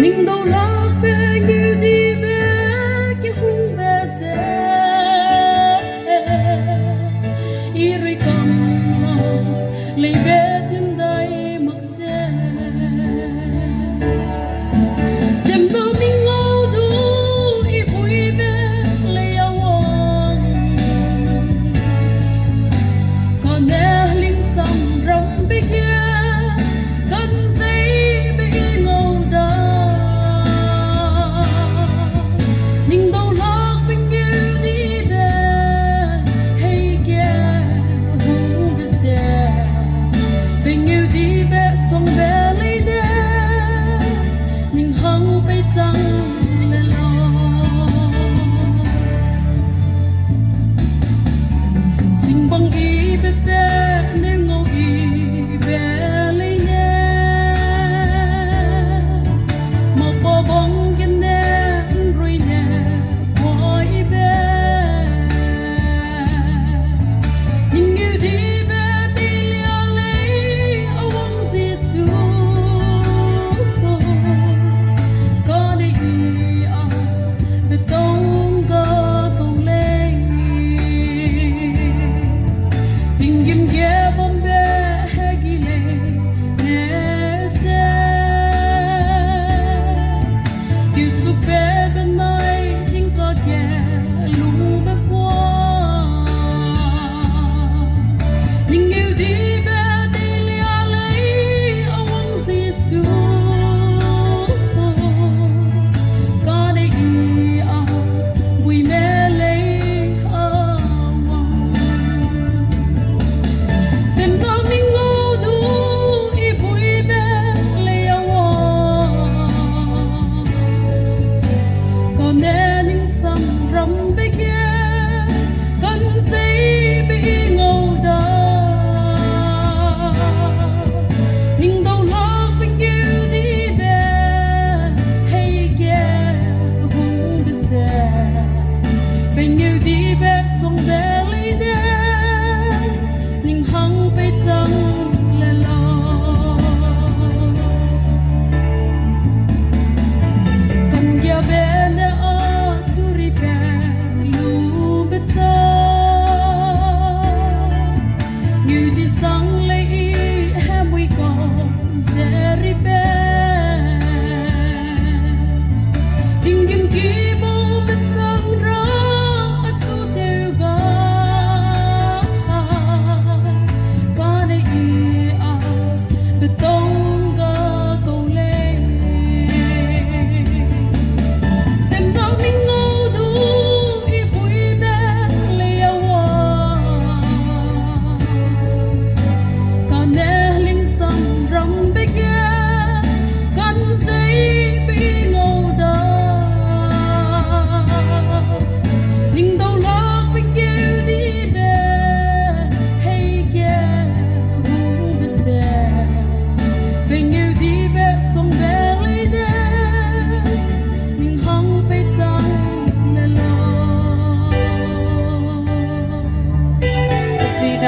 Ning đâu lạc về như đi về cái hung về sẽ iri cầm lấy bé thiên đầy mặc xe xem đâu mình ngâu đủ y vui bé lấy awang còn nè linh sông rong bé kia cần giấy bé ngâu đá nhưng đâu lạc vinh yêu đi về hay kia hú bé xe vinh yêu đi về sông bé lấy đê nhưng hăng bay trăng lên lo xin bằng ý bé bé nên ngô ý bé lấy nè mà bỏ bóng cái nè rồi nè khỏi bé nhưng yêu đi bé đi lia lấy ông Giêsu có đi ao về tông có không lấy tình kim ghé bom bé ghi lệ nè xe yêu giúp bé bên nơi nhưng có kẻ lung bé qua nhưng yêu đi bé đi lia lấy ông Giêsu có đi ao vui mẹ lấy ông xem tao mình ngô đủ y vui bé lấy ông còn nè những sầm rong bé kia cần giấy bị ngâu đá nhưng đâu lạc vinh yêu đi về hay kia hú bé xe vinh yêu đi về sông bé lấy đê nhưng hăng bay trăng lên lo cần gia bé nè ở suri bé lu bé cha như đi sang lấy em vui còn dễ ri bé tình kim kỳ bố bé sang ra ở chỗ tiêu ga qua đây ao về tông ga cầu lên xem tao mình ngâu đủ y vui bé lấy awang còn nè linh sông rong bé kia cần giấy bị ngâu đá nhưng đâu lạc vinh yêu đi về hay kia hú bé xe vinh yêu đi về sông bé lấy đê nhưng hăng bay trăng lên lo. Xin